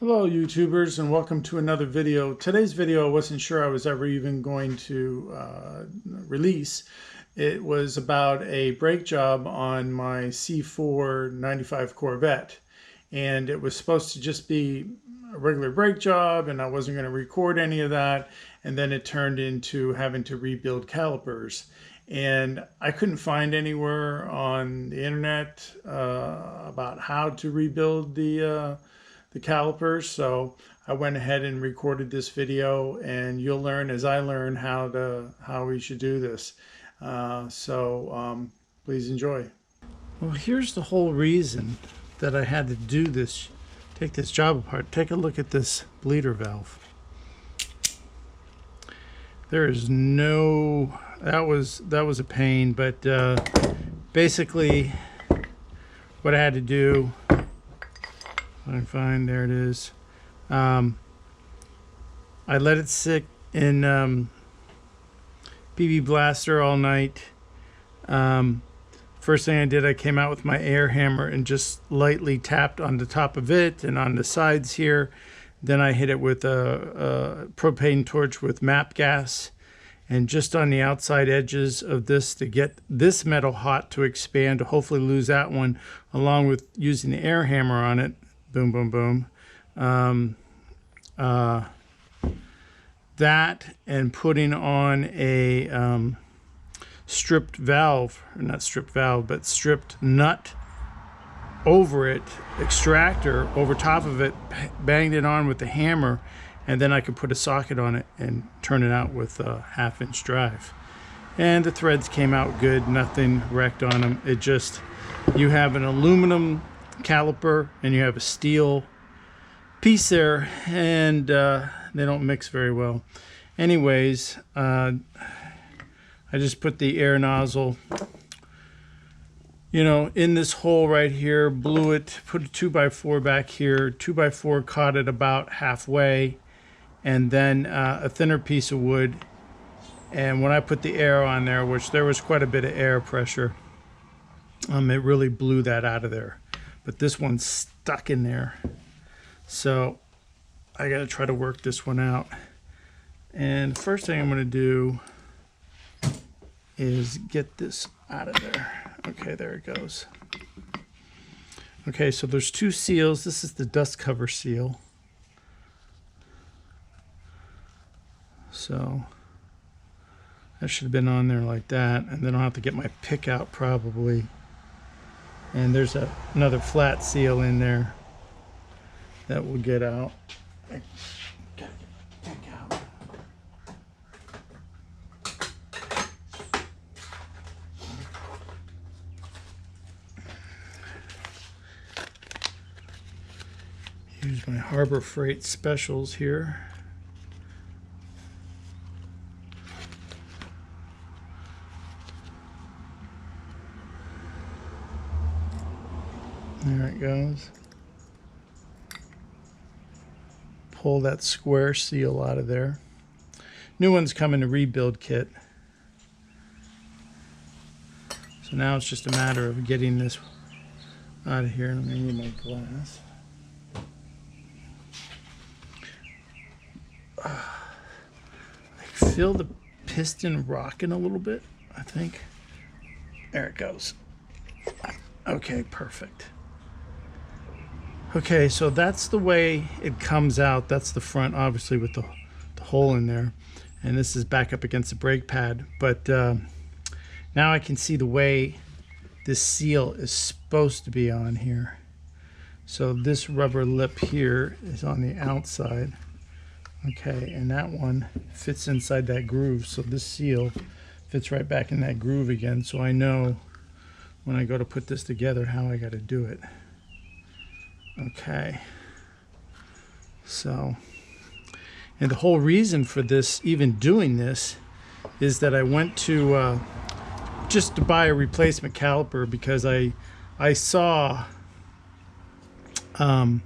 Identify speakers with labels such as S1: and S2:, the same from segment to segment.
S1: Hello YouTubers, and welcome to another video. Today's video I wasn't sure I was ever even going to release. It was about a brake job on my C4 95 Corvette, and it was supposed to just be a regular brake job and I wasn't going to record any of that, and then it turned into having to rebuild calipers. And I couldn't find anywhere on the internet about how to rebuild the calipers, so I went ahead and recorded this video, and you'll learn as I learn how we should do this. Please enjoy. Well, here's the whole reason that I had to do this. Take this job apart. Take a look at this bleeder valve. There is no. That was a pain, but basically, what I had to do. I'm fine. There it is. I let it sit in PB Blaster all night. First thing I did, I came out with my air hammer and just lightly tapped on the top of it and on the sides here. Then I hit it with a propane torch with MAP gas, and just on the outside edges of this to get this metal hot to expand, to hopefully lose that one, along with using the air hammer on it. Boom, boom, boom. That and putting on a stripped valve, or not stripped valve, but stripped nut over it, extractor over top of it, banged it on with the hammer, and then I could put a socket on it and turn it out with a 1/2-inch drive. And the threads came out good, nothing wrecked on them. It just, you have an aluminum caliper and you have a steel piece there, and they don't mix very well. Anyways, I just put the air nozzle, in this hole right here, blew it, put a 2x4 back here, 2x4 caught it about halfway, and then a thinner piece of wood. And when I put the air on there, which there was quite a bit of air pressure, it really blew that out of there. But this one's stuck in there, so I gotta try to work this one out. And the first thing I'm gonna do is get this out of there. Okay, there it goes. Okay, so there's two seals. This is the dust cover seal. So that should have been on there like that, and then I'll have to get my pick out probably. And there's another flat seal in there that will get out. I gotta get the pick out. Here's my Harbor Freight specials here. There it goes. Pull that square seal out of there. New ones come in a rebuild kit. So now it's just a matter of getting this out of here. Let me need my glass. I feel the piston rocking a little bit, I think. There it goes. Okay, perfect. Okay, so that's the way it comes out. That's the front, obviously, with the hole in there. And this is back up against the brake pad. But now I can see the way this seal is supposed to be on here. So this rubber lip here is on the outside. Okay, and that one fits inside that groove. So this seal fits right back in that groove again. So I know when I go to put this together how I got to do it. Okay, so, and the whole reason for this, even doing this, is that I went to just to buy a replacement caliper, because I saw that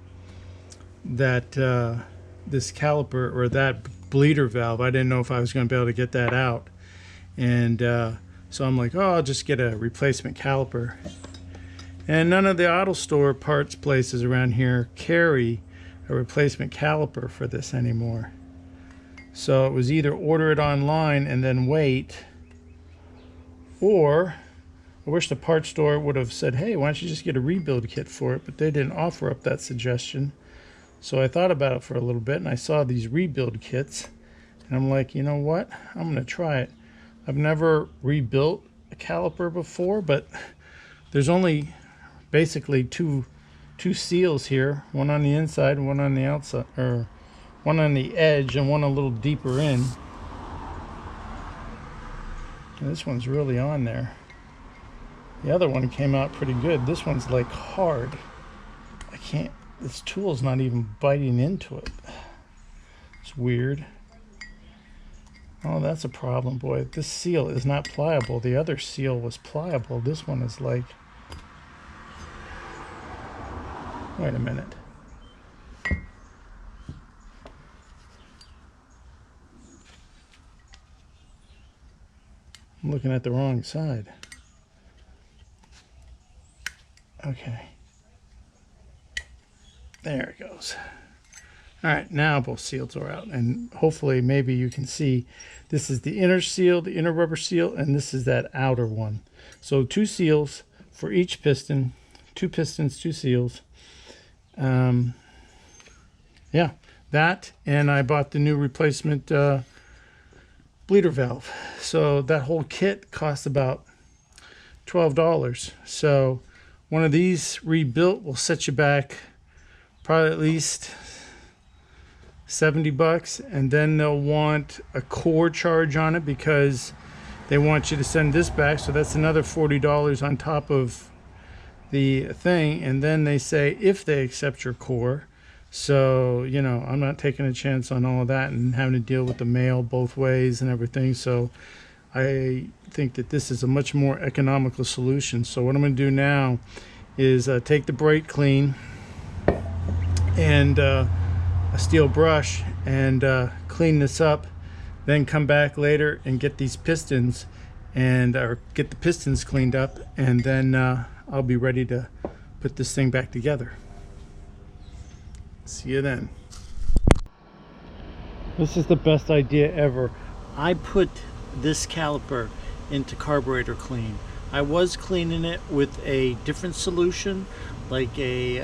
S1: this caliper, or that bleeder valve, I didn't know if I was going to be able to get that out, and so I'm like, oh, I'll just get a replacement caliper. And none of the auto store parts places around here carry a replacement caliper for this anymore. So it was either order it online and then wait, or I wish the parts store would have said, hey, why don't you just get a rebuild kit for it? But they didn't offer up that suggestion. So I thought about it for a little bit, and I saw these rebuild kits, and I'm like, you know what? I'm going to try it. I've never rebuilt a caliper before, but there's only basically two seals here, one on the inside and one on the outside, or one on the edge and one a little deeper in. And this one's really on there. The other one came out pretty good. This one's like hard. I can't, this tool's not even biting into it. It's weird. Oh, that's a problem, boy. This seal is not pliable. The other seal was pliable. This one is like, wait a minute. I'm looking at the wrong side. Okay. There it goes. All right, now both seals are out, and hopefully maybe you can see this is the inner seal, the inner rubber seal, and this is that outer one. So 2 seals for each piston, 2 pistons, 2 seals. Yeah, that, and I bought the new replacement bleeder valve. So that whole kit cost about $12. So one of these rebuilt will set you back probably at least $70, and then they'll want a core charge on it because they want you to send this back, so that's another $40 on top of the thing. And then they say if they accept your core. So, you know, I'm not taking a chance on all of that and having to deal with the mail both ways and everything. So I think that this is a much more economical solution. So what I'm going to do now is take the brake clean and a steel brush and clean this up, then come back later and get these pistons and or get the pistons cleaned up, and then I'll be ready to put this thing back together. See you then. This is the best idea ever. I put this caliper into carburetor clean. I was cleaning it with a different solution, like a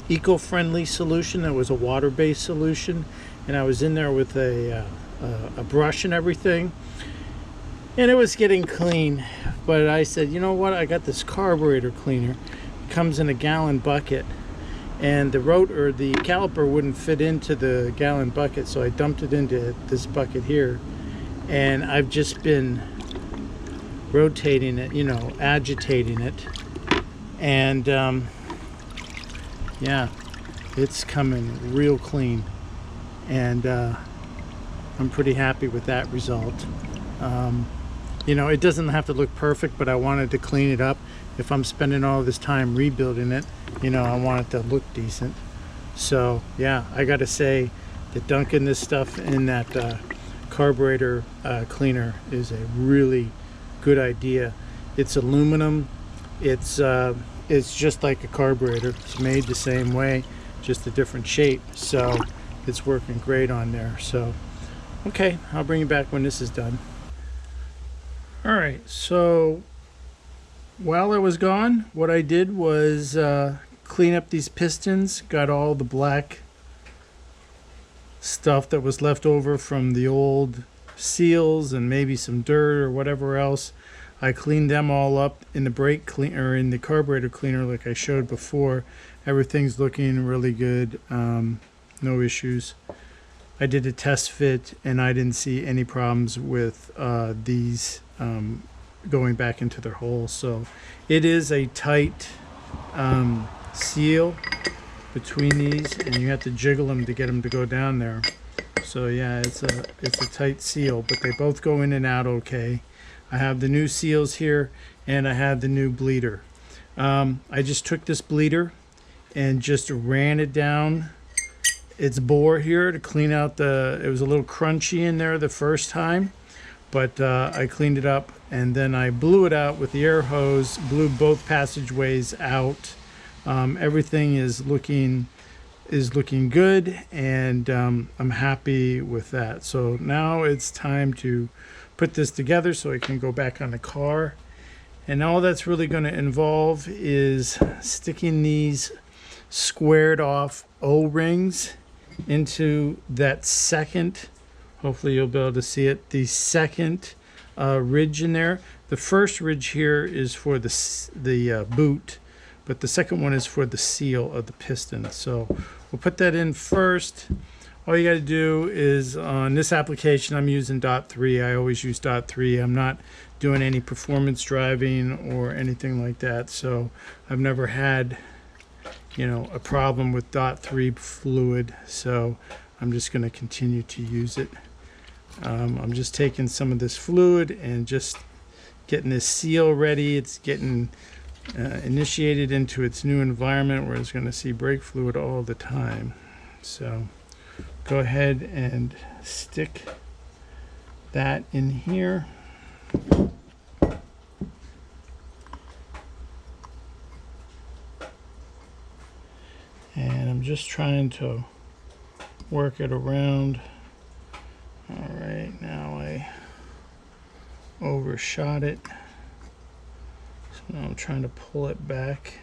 S1: eco-friendly solution that was a water-based solution, and I was in there with a brush and everything, and it was getting clean. But I said, you know what, I got this carburetor cleaner. It comes in a gallon bucket, and the caliper wouldn't fit into the gallon bucket, so I dumped it into this bucket here, and I've just been rotating it, you know, agitating it. And yeah, it's coming real clean, and I'm pretty happy with that result. You know, it doesn't have to look perfect, but I wanted to clean it up. If I'm spending all this time rebuilding it, you know, I want it to look decent. So yeah, I gotta say that dunking this stuff in that carburetor cleaner is a really good idea. It's aluminum. It's just like a carburetor. It's made the same way, just a different shape. So it's working great on there. So okay, I'll bring you back when this is done. All right, so while I was gone, what I did was clean up these pistons, got all the black stuff that was left over from the old seals and maybe some dirt or whatever else. I cleaned them all up in the brake cleaner, in the carburetor cleaner, like I showed before. Everything's looking really good, no issues. I did a test fit and I didn't see any problems with these going back into their holes. So it is a tight seal between these, and you have to jiggle them to get them to go down there. So yeah, it's a tight seal, but they both go in and out okay. I have the new seals here, and I have the new bleeder. I just took this bleeder and just ran it down its bore here to clean out it was a little crunchy in there the first time, but I cleaned it up, and then I blew it out with the air hose, blew both passageways out Everything is looking good, and I'm happy with that. So now it's time to put this together so it can go back on the car. And all that's really going to involve is sticking these squared off O-rings into that second, hopefully you'll be able to see it, the second ridge in there. The first ridge here is for the boot, but the second one is for the seal of the piston. So we'll put that in first. All you got to do is, on this application I'm using .3. I always use .3. I'm not doing any performance driving or anything like that, so I've never had, you know, a problem with .3 fluid, so I'm just going to continue to use it. I'm just taking some of this fluid and just getting this seal ready. It's getting initiated into its new environment where it's going to see brake fluid all the time. So go ahead and stick that in here. And I'm just trying to work it around. All right, now I overshot it. So now I'm trying to pull it back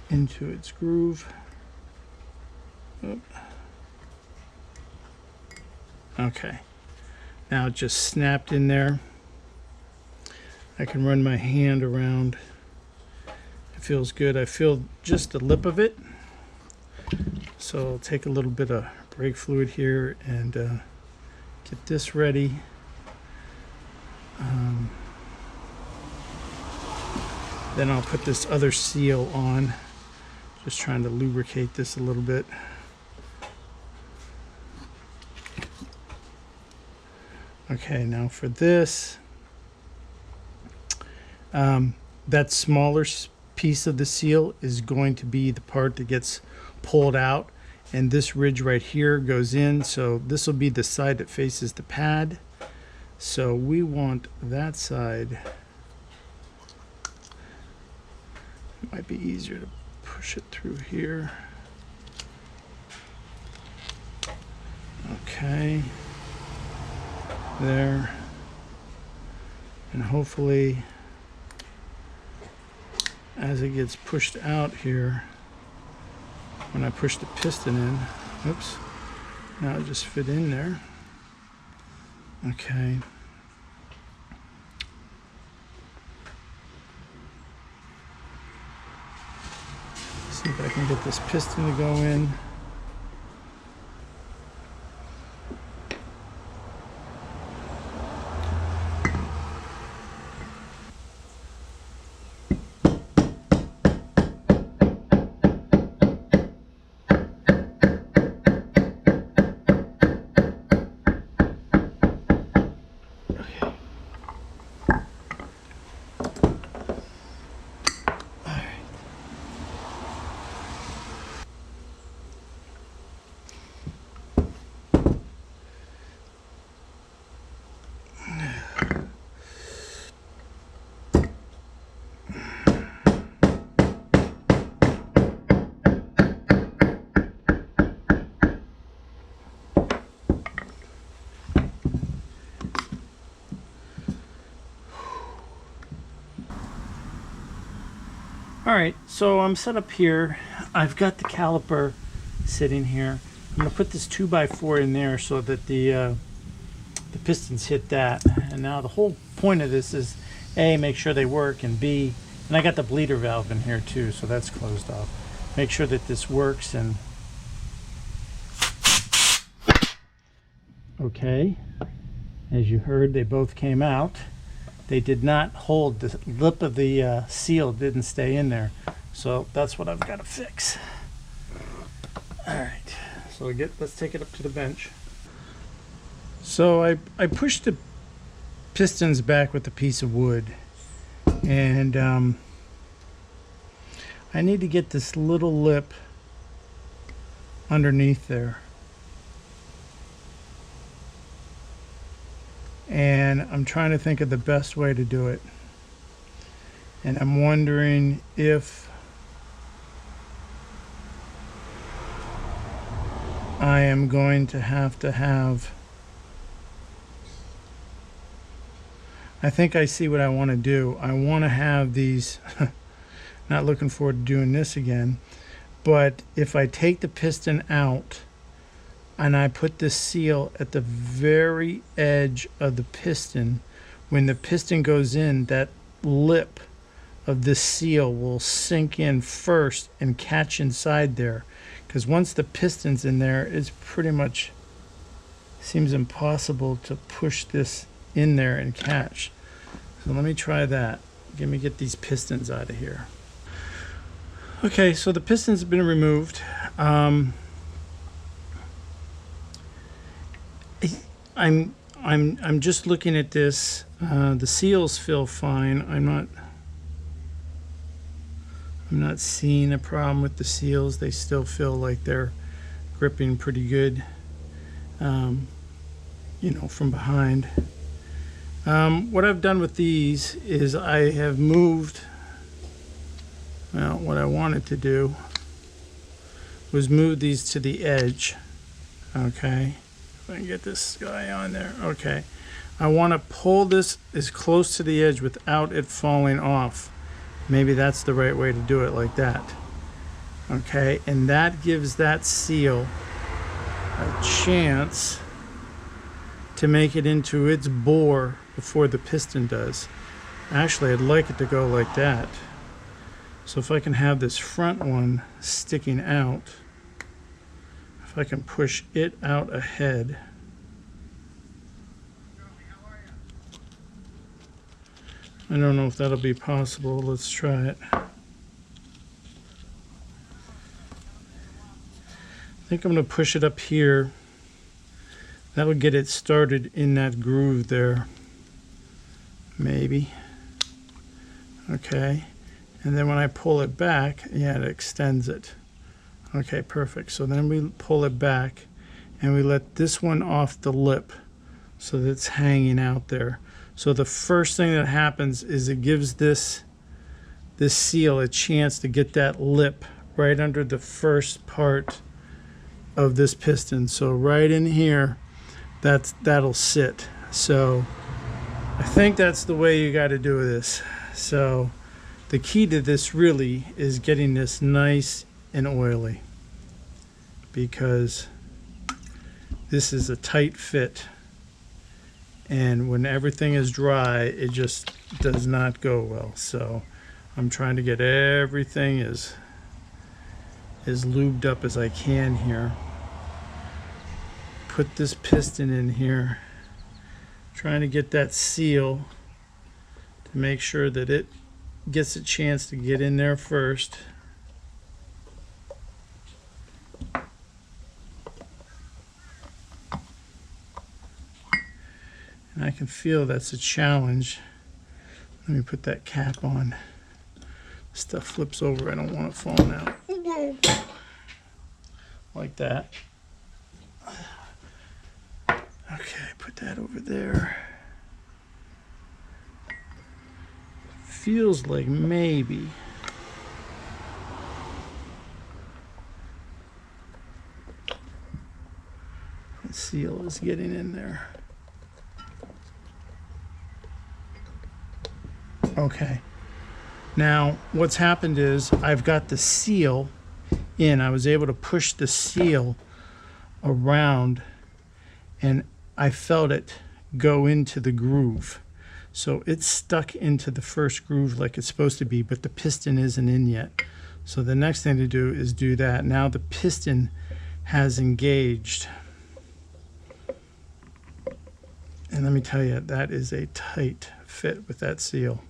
S1: into its groove. Oop. Okay, now it just snapped in there. I can run my hand around. It feels good. I feel just the lip of it. So I'll take a little bit of brake fluid here and get this ready. Then I'll put this other seal on. Just trying to lubricate this a little bit. Okay, now for this, that smaller piece of the seal is going to be the part that gets pulled out, and this ridge right here goes in, so this will be the side that faces the pad. So we want that side. It might be easier to push it through here. Okay, there, and hopefully as it gets pushed out here, when I push the piston in, oops, now it just fit in there. Okay. See if I can get this piston to go in. Alright, so I'm set up here. I've got the caliper sitting here. I'm going to put this 2x4 in there so that the pistons hit that. And now the whole point of this is A, make sure they work, and B, and I got the bleeder valve in here too, so that's closed off. Make sure that this works. And okay, as you heard, they both came out. They did not hold, the lip of the seal didn't stay in there. So that's what I've got to fix. All right, so let's take it up to the bench. So I pushed the pistons back with a piece of wood, and I need to get this little lip underneath there. And I'm trying to think of the best way to do it. And I'm wondering if I am going to have, I think I see what I want to do. I want to have these, not looking forward to doing this again, but if I take the piston out and I put this seal at the very edge of the piston, when the piston goes in, that lip of this seal will sink in first and catch inside there. Because once the piston's in there, it's pretty much seems impossible to push this in there and catch. So let me try that. Let me get these pistons out of here. Okay, so the pistons have been removed. I'm just looking at this. The seals feel fine. I'm not seeing a problem with the seals. They still feel like they're gripping pretty good, you know, from behind. What I've done with these is I have moved, well, what I wanted to do was move these to the edge. Okay, if I can get this guy on there. Okay, I want to pull this as close to the edge without it falling off. Maybe that's the right way to do it, like that. Okay, and that gives that seal a chance to make it into its bore before the piston does. Actually, I'd like it to go like that. So if I can have this front one sticking out, if I can push it out ahead, I don't know if that'll be possible. Let's try it. I think I'm going to push it up here. That'll get it started in that groove there. Maybe. Okay. And then when I pull it back, yeah, it extends it. Okay, perfect. So then we pull it back and we let this one off the lip so that it's hanging out there. So the first thing that happens is it gives this seal a chance to get that lip right under the first part of this piston. So right in here, that'll sit. So I think that's the way you got to do this. So the key to this really is getting this nice and oily, because this is a tight fit, and when everything is dry, it just does not go well. So I'm trying to get everything as lubed up as I can here. Put this piston in here, trying to get that seal to make sure that it gets a chance to get in there first. And I can feel that's a challenge. Let me put that cap on. Stuff flips over. I don't want it falling out. Whoa. Like that. Okay, put that over there. Feels like maybe. The seal is getting in there. Okay, now what's happened is I've got the seal in. I was able to push the seal around and I felt it go into the groove. So it's stuck into the first groove like it's supposed to be, but the piston isn't in yet. So the next thing to do is do that. Now the piston has engaged. And let me tell you, that is a tight fit with that seal.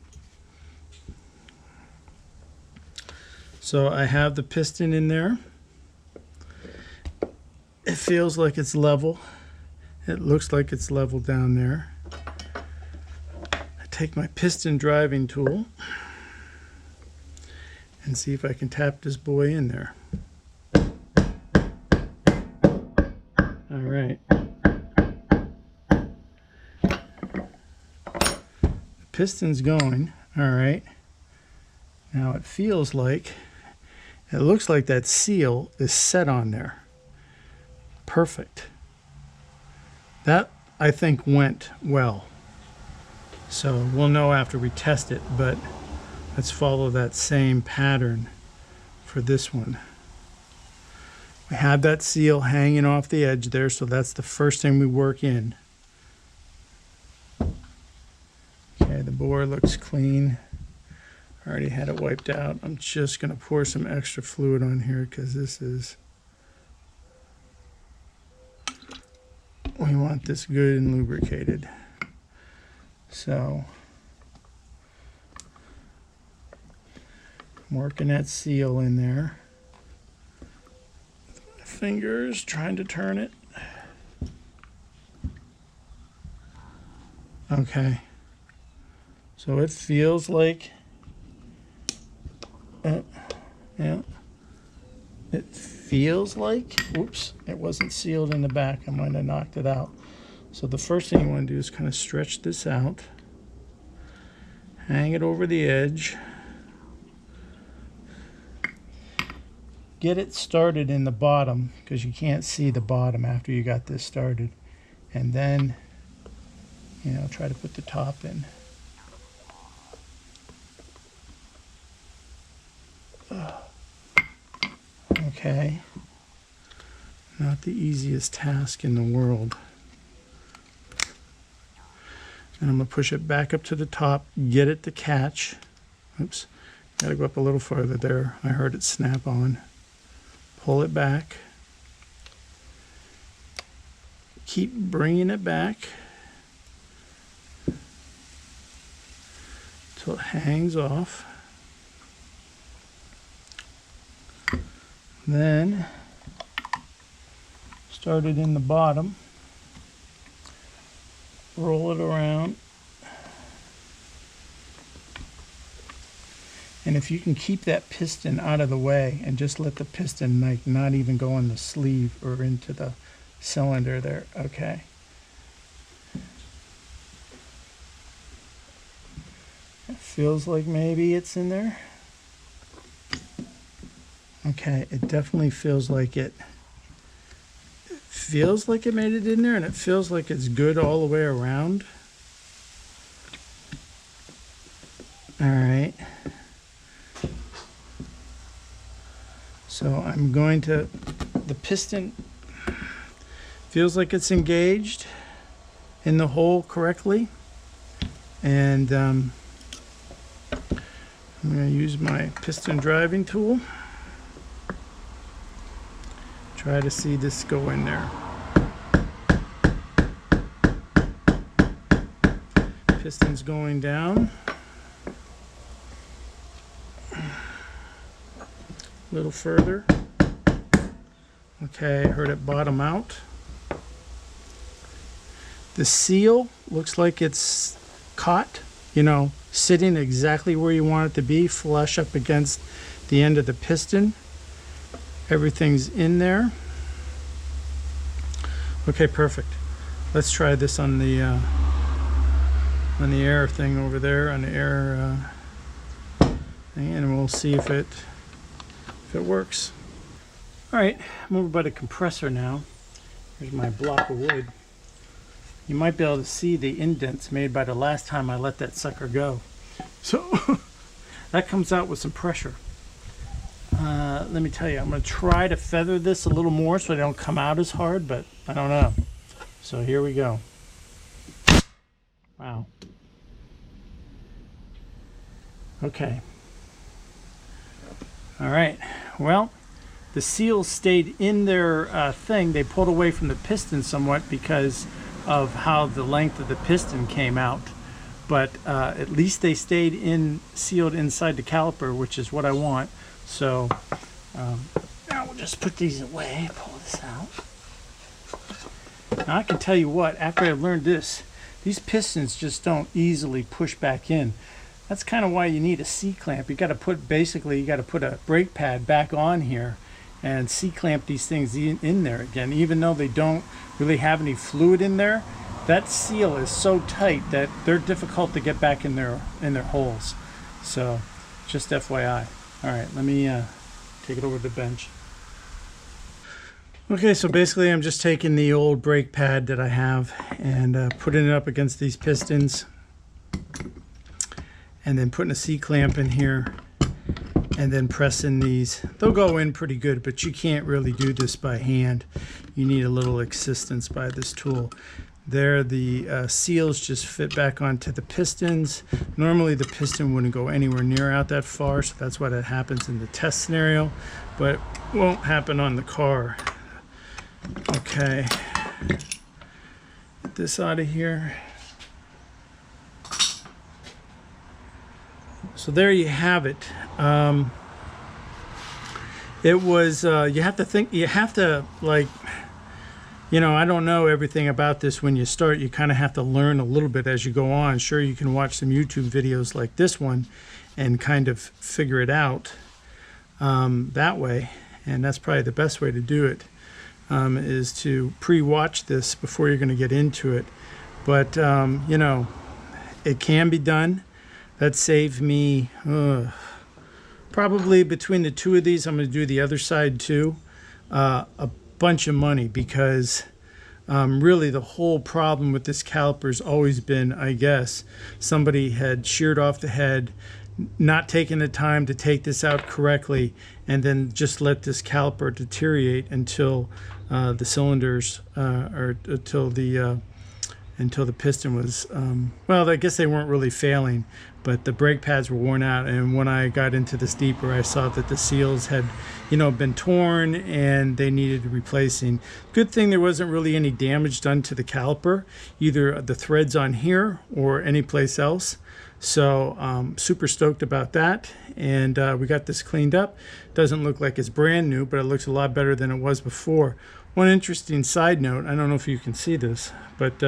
S1: So I have the piston in there. It feels like it's level. It looks like it's level down there. I take my piston driving tool and see if I can tap this boy in there. All right. The piston's going. All right. Now it feels like, it looks like that seal is set on there. Perfect. That, I think, went well. So we'll know after we test it, but let's follow that same pattern for this one. We have that seal hanging off the edge there, so that's the first thing we work in. Okay, the bore looks clean. I already had it wiped out. I'm just going to pour some extra fluid on here because this is, we want this good and lubricated. So I'm working that seal in there. With my fingers, trying to turn it. Okay. So it feels like, yeah, it feels like, whoops, it wasn't sealed in the back. I might have knocked it out. So the first thing you want to do is kind of stretch this out, hang it over the edge, get it started in the bottom because you can't see the bottom after you got this started, and then, you know, try to put the top in. Okay, not the easiest task in the world. And I'm going to push it back up to the top, get it to catch. Oops, got to go up a little farther there. I heard it snap on. Pull it back. Keep bringing it back until it hangs off. Then start it in the bottom, roll it around, and if you can keep that piston out of the way and just let the piston like not even go in the sleeve or into the cylinder there. Okay. It feels like maybe it's in there. Okay, it definitely feels like it. It feels like it made it in there, and it feels like it's good all the way around. All right. So I'm going to, the piston feels like it's engaged in the hole correctly, and I'm going to use my piston driving tool. Try to see this go in there. Piston's going down. A little further. Okay, I heard it bottom out. The seal looks like it's caught, you know, sitting exactly where you want it to be, flush up against the end of the piston. Everything's in there. Okay, perfect. Let's try this on the air thing over there, on the air thing, and we'll see if it works. All right, I'm over by the compressor now. Here's my block of wood. You might be able to see the indents made by the last time I let that sucker go. So that comes out with some pressure. Let me tell you, I'm going to try to feather this a little more so they don't come out as hard, but I don't know. So here we go. Wow. Okay. All right. Well, the seals stayed in their thing. They pulled away from the piston somewhat because of how the length of the piston came out. But at least they stayed sealed inside the caliper, which is what I want. So now we'll just put these away, pull this out. Now I can tell you what, after I learned this, these pistons just don't easily push back in. That's kind of why you need a C-clamp. You got to put, basically, you got to put a brake pad back on here and C-clamp these things in there again. Even though they don't really have any fluid in there, that seal is so tight that they're difficult to get back in their holes. So Just FYI. All right, let me take it over to the bench. Okay, so basically I'm just taking the old brake pad that I have and putting it up against these pistons, and then putting a C-clamp in here, and then pressing these. They'll go in pretty good, but you can't really do this by hand. You need a little assistance by this tool. There, the seals just fit back onto the pistons. Normally the piston wouldn't go anywhere near out that far, so that's why that happens in the test scenario, but it won't happen on the car. Okay, get this out of here. So there you have it. It was, you have to think, you have to, like, you know, I don't know everything about this when you start. You kind of have to learn a little bit as you go on. Sure, you can watch some YouTube videos like this one and kind of figure it out that way. And that's probably the best way to do it, is to pre-watch this before you're going to get into it. But, you know, it can be done. That saved me probably between the two of these. I'm going to do the other side too. A bunch of money, because really the whole problem with this caliper has always been, I guess, somebody had sheared off the head, not taking the time to take this out correctly, and then just let this caliper deteriorate until the cylinders or until the piston was well, I guess they weren't really failing, but the brake pads were worn out. And when I got into this deeper, I saw that the seals had, you know, been torn and they needed replacing. Good thing there wasn't really any damage done to the caliper, either the threads on here or any place else. So super stoked about that. And we got this cleaned up. Doesn't look like it's brand new, but it looks a lot better than it was before. One interesting side note, I don't know if you can see this, but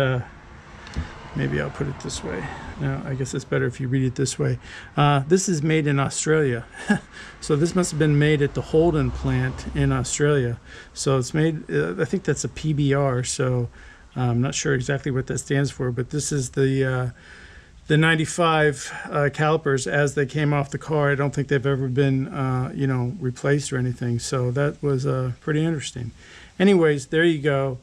S1: maybe I'll put it this way. No, I guess it's better if you read it this way. This is made in Australia. So this must have been made at the Holden plant in Australia. So it's made, I think that's a PBR, so I'm not sure exactly what that stands for, but this is the 95 calipers as they came off the car. I don't think they've ever been, you know, replaced or anything. So that was pretty interesting. Anyways, there you go.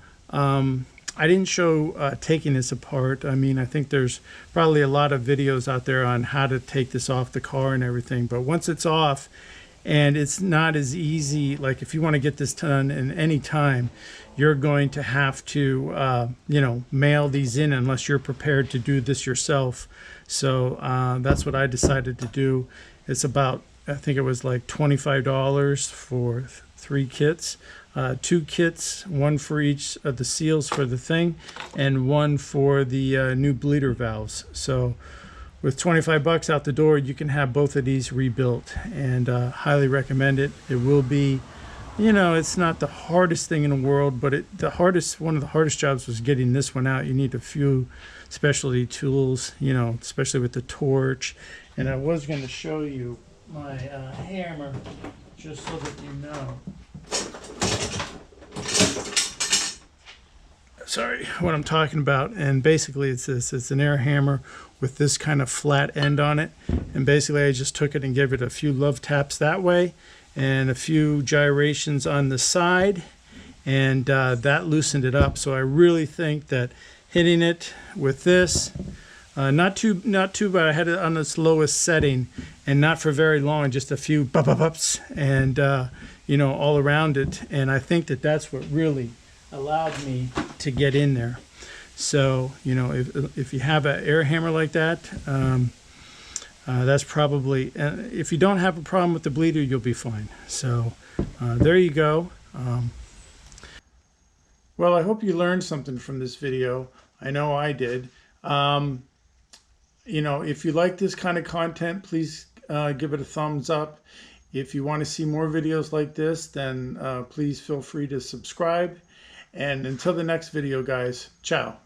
S1: I didn't show taking this apart. I mean, I think there's probably a lot of videos out there on how to take this off the car and everything. But once it's off, and it's not as easy, like if you want to get this done in any time, you're going to have to, you know, mail these in unless you're prepared to do this yourself. So that's what I decided to do. It's about, I think it was like $25 for 3 kits. 2 kits, one for each of the seals for the thing, and one for the new bleeder valves. So with 25 bucks out the door, you can have both of these rebuilt, and highly recommend it. It will be, you know, it's not the hardest thing in the world, but one of the hardest jobs was getting this one out. You need a few specialty tools, you know, especially with the torch. And I was going to show you my hammer, just so that you know. Sorry, what I'm talking about. And basically it's this, it's an air hammer with this kind of flat end on it, and basically I just took it and gave it a few love taps that way and a few gyrations on the side, and that loosened it up. So I really think that hitting it with this, not too bad. I had it on its lowest setting and not for very long, just a few bups and you know, all around it, and I think that that's what really allowed me to get in there. So, you know, if you have an air hammer like that, that's probably, if you don't have a problem with the bleeder, you'll be fine. So there you go. Well, I hope you learned something from this video. I know I did. You know, if you like this kind of content, please give it a thumbs up. If you want to see more videos like this, then please feel free to subscribe. And until the next video, guys, ciao.